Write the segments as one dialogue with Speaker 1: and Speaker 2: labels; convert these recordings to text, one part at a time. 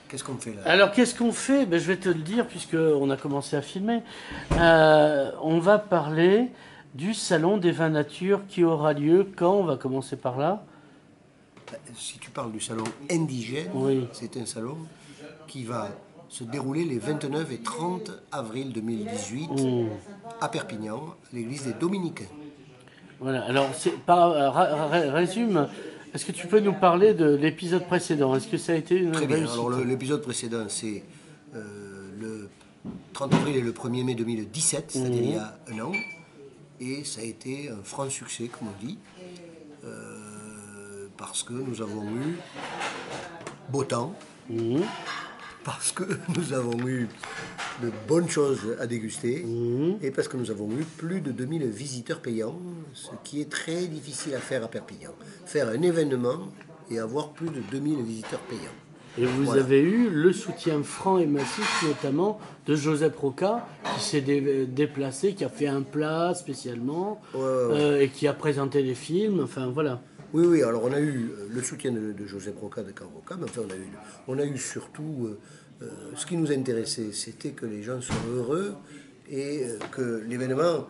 Speaker 1: Qu'est-ce qu'on fait là?
Speaker 2: Alors, qu'est-ce qu'on fait? Ben, je vais te le dire, puisqu'on a commencé à filmer. On va parler du Salon des vins nature qui aura lieu quand? On va commencer par là.
Speaker 1: Si tu parles du salon indigène,
Speaker 2: Oui.
Speaker 1: c'est un salon qui va se dérouler les 29 et 30 avril 2018 à Perpignan, à l'église des Dominicains.
Speaker 2: Voilà. Alors, résume. Est-ce que tu peux nous parler de l'épisode précédent? Est-ce que ça a été une
Speaker 1: Très bien,
Speaker 2: réussite?
Speaker 1: alors l'épisode précédent, c'est le 30 avril et le 1er mai 2017, c'est-à-dire il y a un an, et ça a été un franc succès, comme on dit, parce que nous avons eu beau temps, parce que nous avons eu de bonnes choses à déguster, et parce que nous avons eu plus de 2000 visiteurs payants, ce qui est très difficile à faire à Perpignan. Faire un événement et avoir plus de 2000 visiteurs payants.
Speaker 2: Et vous avez eu le soutien franc et massif, notamment de Joseph Roca, qui s'est déplacé, qui a fait un plat spécialement, et qui a présenté les films, enfin voilà.
Speaker 1: Oui, oui, alors on a eu le soutien de Joseph Roca, de Camp Roca, mais enfin on a eu surtout, ce qui nous intéressait, c'était que les gens soient heureux et que l'événement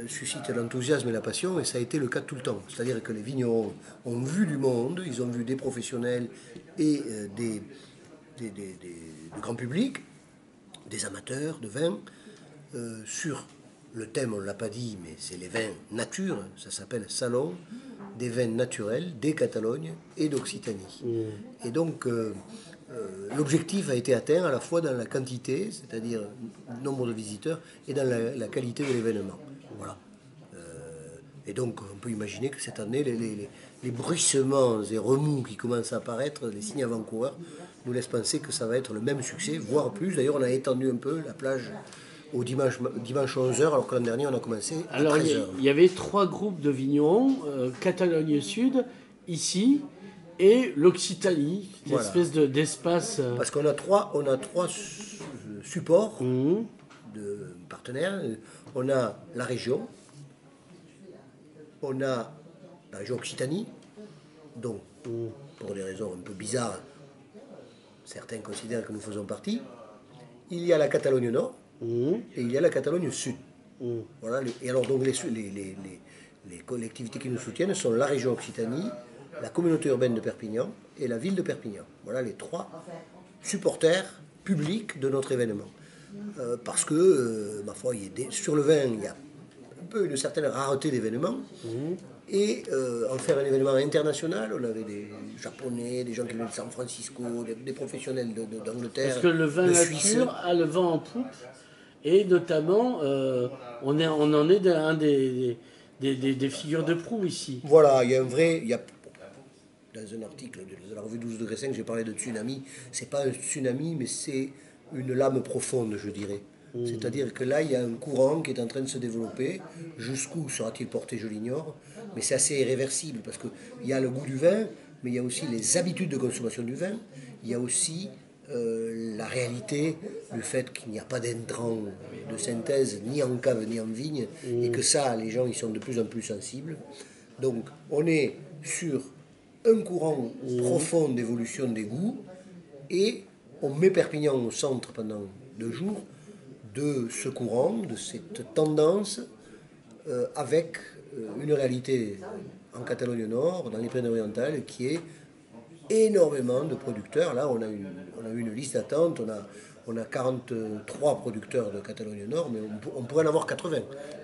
Speaker 1: suscite l'enthousiasme et la passion, et ça a été le cas tout le temps. C'est-à-dire que les vignerons ont vu du monde, ils ont vu des professionnels et du grand public, des amateurs de vin, sur le thème, on ne l'a pas dit, mais c'est les vins nature, ça s'appelle Salon des vins naturels des Catalogne et d'Occitanie. Et donc, l'objectif a été atteint à la fois dans la quantité, c'est-à-dire le nombre de visiteurs, et dans la qualité de l'événement. Voilà. Et donc, on peut imaginer que cette année, les bruissements et remous qui commencent à apparaître, les signes avant-coureurs, nous laissent penser que ça va être le même succès, voire plus. D'ailleurs, on a étendu un peu la plage au dimanche 11h, alors que l'an dernier, on a commencé à 13h.
Speaker 2: Alors, il y avait 3 groupes de vignerons, Catalogne Sud, ici, et l'Occitanie, cette
Speaker 1: Voilà.
Speaker 2: espèce d'espace...
Speaker 1: Parce qu'on a trois supports de partenaires. On a la région Occitanie, dont, pour des raisons un peu bizarres, certains considèrent que nous faisons partie. Il y a la Catalogne Nord et il y a la Catalogne Sud. Voilà, et alors donc les collectivités qui nous soutiennent sont la région Occitanie, la communauté urbaine de Perpignan et la ville de Perpignan. Voilà les 3 supporters publics de notre événement. Parce que, ma foi, sur le vin, il y a un peu une certaine rareté d'événements. Et en faire un événement international, on avait des Japonais, des gens qui venaient de San Francisco, des professionnels d'Angleterre.
Speaker 2: Parce que le vin
Speaker 1: de
Speaker 2: nature
Speaker 1: Suisse.
Speaker 2: a le vent en poupe, et notamment, on en est un des figures de proue ici.
Speaker 1: Voilà, il y a dans un article de la revue 12 degrés 5, j'ai parlé de tsunami. C'est pas un tsunami, mais c'est une lame profonde, je dirais. C'est-à-dire que là, il y a un courant qui est en train de se développer. Jusqu'où sera-t-il porté, je l'ignore. Mais c'est assez irréversible, parce qu'il y a le goût du vin, mais il y a aussi les habitudes de consommation du vin. Il y a aussi la réalité du fait qu'il n'y a pas d'intrants de synthèse, ni en cave, ni en vigne, et que ça, les gens, ils sont de plus en plus sensibles. Donc, on est sur un courant profond d'évolution des goûts, et on met Perpignan au centre pendant 2 jours de ce courant, de cette tendance, avec une réalité en Catalogne Nord, dans les Pyrénées-Orientales, qui est énormément de producteurs. Là, on a eu une liste d'attente, on a 43 producteurs de Catalogne Nord, mais on pourrait en avoir 80.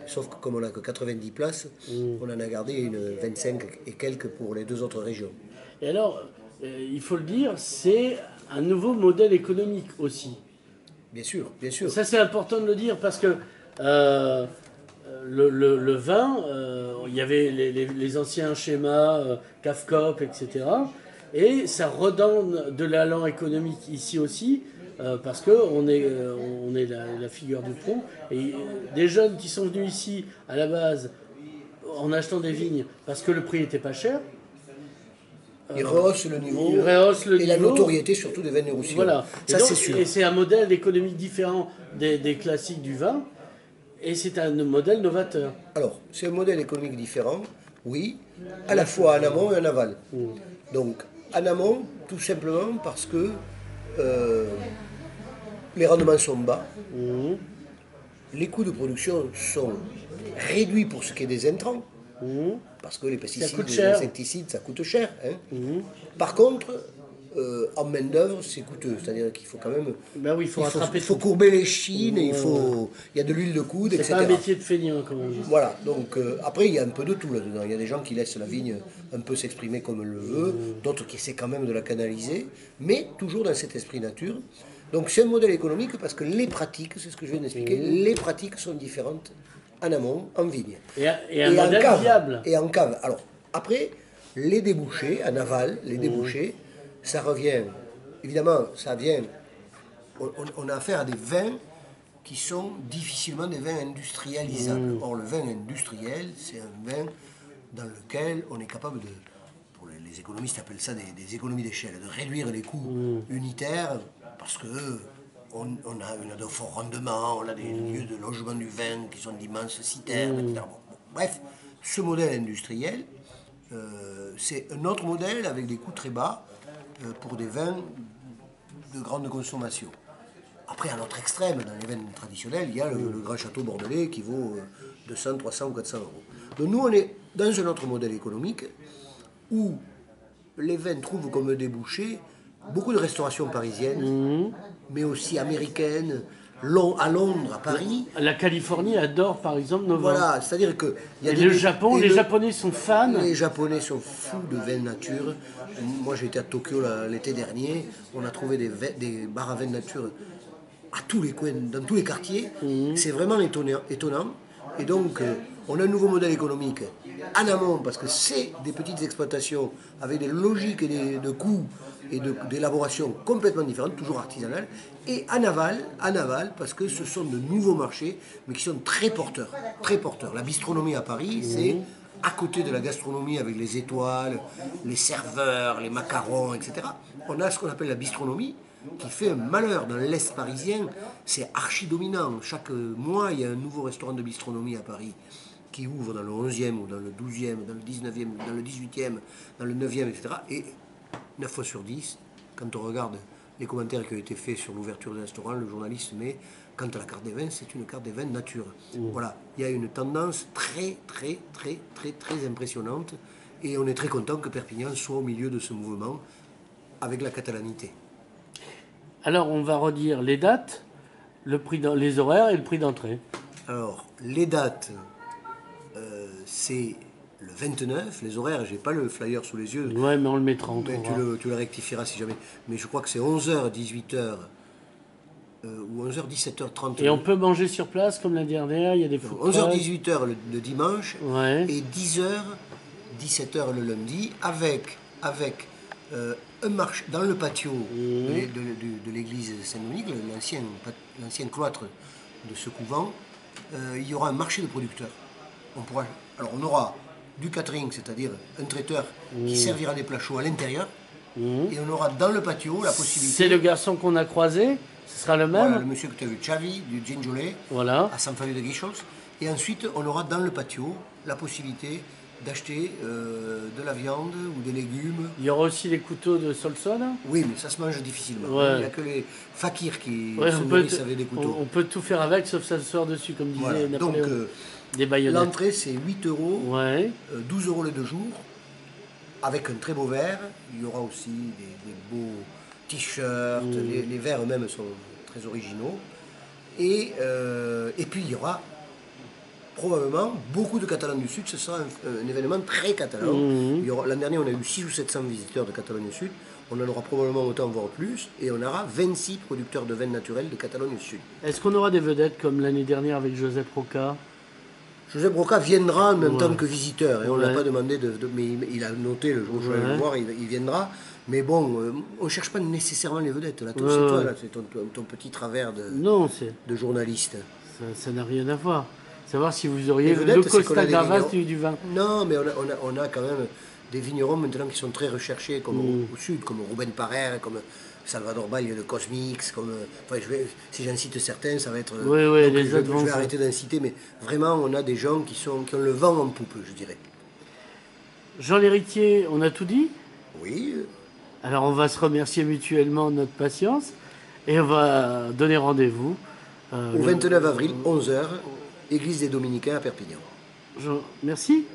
Speaker 1: Sauf que comme on n'a que 90 places, on en a gardé une 25 et quelques pour les 2 autres régions.
Speaker 2: Et alors, il faut le dire, c'est un nouveau modèle économique aussi.
Speaker 1: Bien sûr, bien sûr.
Speaker 2: Ça, c'est important de le dire, parce que le vin, il y avait les anciens schémas, CAFCOP, etc. Et ça redonne de l'allant économique ici aussi, parce qu'on est la figure du proue. Et des jeunes qui sont venus ici, à la base, en achetant des vignes, parce que le prix n'était pas cher.
Speaker 1: Ils rehaussent le niveau,
Speaker 2: et
Speaker 1: la notoriété surtout des vins de Roussillon.
Speaker 2: Voilà.
Speaker 1: Ça, c'est sûr.
Speaker 2: Et c'est un modèle économique différent des classiques du vin, et c'est un modèle novateur.
Speaker 1: Alors, c'est un modèle économique différent, oui, à la fois en amont et en aval. Donc, en amont, tout simplement parce que les rendements sont bas,
Speaker 2: Mmh.
Speaker 1: les coûts de production sont réduits pour ce qui est des intrants,
Speaker 2: Mmh.
Speaker 1: parce que les pesticides,
Speaker 2: coûte
Speaker 1: les
Speaker 2: cher.
Speaker 1: insecticides, ça coûte cher. Hein.
Speaker 2: Mmh.
Speaker 1: Par contre, en main-d'œuvre, c'est coûteux. C'est-à-dire qu'il faut quand même.
Speaker 2: Ben oui, il faut rattraper
Speaker 1: il faut
Speaker 2: tout.
Speaker 1: courber les chines, et il y a de l'huile de coude,
Speaker 2: C'est
Speaker 1: etc.
Speaker 2: pas un métier de feignant, comme on dit.
Speaker 1: Voilà, donc après il y a un peu de tout là-dedans. Il y a des gens qui laissent la vigne un peu s'exprimer comme elle le veut, d'autres qui essaient quand même de la canaliser, mais toujours dans cet esprit nature. Donc c'est un modèle économique parce que les pratiques, c'est ce que je viens d'expliquer, les pratiques sont différentes en amont, en vigne.
Speaker 2: Et un
Speaker 1: Et en
Speaker 2: modèle
Speaker 1: cave.
Speaker 2: viable.
Speaker 1: Et en cave. Alors, après, les débouchés, en aval, les débouchés, ça revient, évidemment, ça vient, on a affaire à des vins qui sont difficilement des vins industrialisables. Or, le vin industriel, c'est un vin dans lequel on est capable de, pour les économistes appellent ça des économies d'échelle, de réduire les coûts unitaires, parce que on a de forts rendements, on a des lieux de logement du vin qui sont d'immenses citernes, etc. Bon, bref, ce modèle industriel, c'est un autre modèle avec des coûts très bas pour des vins de grande consommation. Après, à l'autre extrême, dans les vins traditionnels, il y a le grand château bordelais qui vaut 200, 300 ou 400 euros. Donc nous, on est dans un autre modèle économique où les vins trouvent comme débouché beaucoup de restaurations parisiennes, mais aussi américaines, à Londres, à Paris.
Speaker 2: La Californie adore, par exemple, nos vins.
Speaker 1: Voilà, c'est-à-dire que...
Speaker 2: Et le Japon, les Japonais sont fans.
Speaker 1: Les Japonais sont fous de vin nature. Moi, j'ai été à Tokyo l'été dernier. On a trouvé des bars à vin nature à tous les coins, dans tous les quartiers. C'est vraiment étonnant. Et donc, on a un nouveau modèle économique en amont, parce que c'est des petites exploitations avec des logiques et de coûts et d'élaboration complètement différentes, toujours artisanales. Et en aval, parce que ce sont de nouveaux marchés, mais qui sont très porteurs. Très porteurs. La bistronomie à Paris, c'est à côté de la gastronomie avec les étoiles, les serveurs, les macarons, etc. On a ce qu'on appelle la bistronomie, qui fait un malheur dans l'Est parisien. C'est archi dominant. Chaque mois, il y a un nouveau restaurant de bistronomie à Paris qui ouvre dans le 11e ou dans le 12e, dans le 19e, dans le 18e, dans le 9e, etc. Et 9 fois sur 10, quand on regarde les commentaires qui ont été faits sur l'ouverture du restaurant, le journaliste met, quant à la carte des vins, c'est une carte des vins nature. Voilà, il y a une tendance très impressionnante et on est très content que Perpignan soit au milieu de ce mouvement avec la catalanité.
Speaker 2: Alors, on va redire les dates, les horaires et le prix d'entrée.
Speaker 1: Alors, les dates, c'est le 29. Les horaires, j'ai pas le flyer sous les yeux.
Speaker 2: Ouais, mais on le mettra en
Speaker 1: Mais tu le rectifieras si jamais. Mais je crois que c'est 11h, 18h ou 11h, 17h30.
Speaker 2: Et on peut manger sur place comme la dernière, il y a des food
Speaker 1: 11h, 18h le dimanche
Speaker 2: Ouais.
Speaker 1: et 10h, 17h le lundi avec un marché dans le patio de l'église Saint-Dominique, l'ancien cloître de ce couvent. Il y aura un marché de producteurs. On aura du catering, c'est-à-dire un traiteur qui servira des plats chauds à l'intérieur, et on aura dans le patio la possibilité...
Speaker 2: C'est le garçon qu'on a croisé, ce sera le même.
Speaker 1: Voilà, le monsieur que tu as vu, Xavi, du Ginjolet,
Speaker 2: Voilà.
Speaker 1: à San Fabio de Guixols. Et ensuite, on aura dans le patio la possibilité d'acheter de la viande ou des légumes.
Speaker 2: Il y aura aussi les couteaux de Solson.
Speaker 1: Oui, mais ça se mange difficilement.
Speaker 2: Ouais.
Speaker 1: Il n'y a que les fakirs qui
Speaker 2: Ouais,
Speaker 1: se nourrissent avec des couteaux.
Speaker 2: on peut tout faire avec, sauf s'asseoir dessus, comme disait
Speaker 1: Voilà.
Speaker 2: Napoléon.
Speaker 1: Donc,
Speaker 2: des baïonnettes.
Speaker 1: l'entrée, c'est 8 euros,
Speaker 2: Ouais.
Speaker 1: 12 euros les 2 jours, avec un très beau verre. Il y aura aussi des beaux t-shirts. Les verres eux-mêmes sont très originaux. Et puis, il y aura probablement beaucoup de Catalans du Sud. Ce sera un événement très catalan. L'an dernier, on a eu 600 ou 700 visiteurs de Catalogne du Sud. On en aura probablement autant, voire plus. Et on aura 26 producteurs de vins naturels de Catalogne du Sud.
Speaker 2: Est-ce qu'on aura des vedettes comme l'année dernière avec Joseph Roca?
Speaker 1: Joseph Broca viendra en même temps que visiteur. Et on ne l'a
Speaker 2: Ouais.
Speaker 1: pas demandé, mais il a noté le jour où je vais aller le voir, il viendra. Mais bon, on ne cherche pas nécessairement les vedettes. Là, c'est toi, là, c'est ton petit travers
Speaker 2: Non,
Speaker 1: de journaliste.
Speaker 2: ça n'a rien à voir. Savoir si vous auriez
Speaker 1: Les vedettes,
Speaker 2: le
Speaker 1: c'est qu'on a
Speaker 2: Costa
Speaker 1: des
Speaker 2: Gavras
Speaker 1: vignerons.
Speaker 2: du vin.
Speaker 1: Non, mais on a quand même des vignerons maintenant qui sont très recherchés, comme au sud, comme Ruben Parrer, comme Salvador Baille de Cosmix, comme, si j'en cite certains, ça va être...
Speaker 2: Oui,
Speaker 1: donc,
Speaker 2: les
Speaker 1: je
Speaker 2: autres vont
Speaker 1: vais
Speaker 2: faire.
Speaker 1: arrêter d'en citer, mais vraiment, on a des gens qui ont le vent en poupe, je dirais.
Speaker 2: Jean l'Héritier, on a tout dit?
Speaker 1: Oui,
Speaker 2: Alors on va se remercier mutuellement de notre patience et on va donner rendez-vous.
Speaker 1: Au 29 avril, 11 h, église des Dominicains à Perpignan.
Speaker 2: Merci.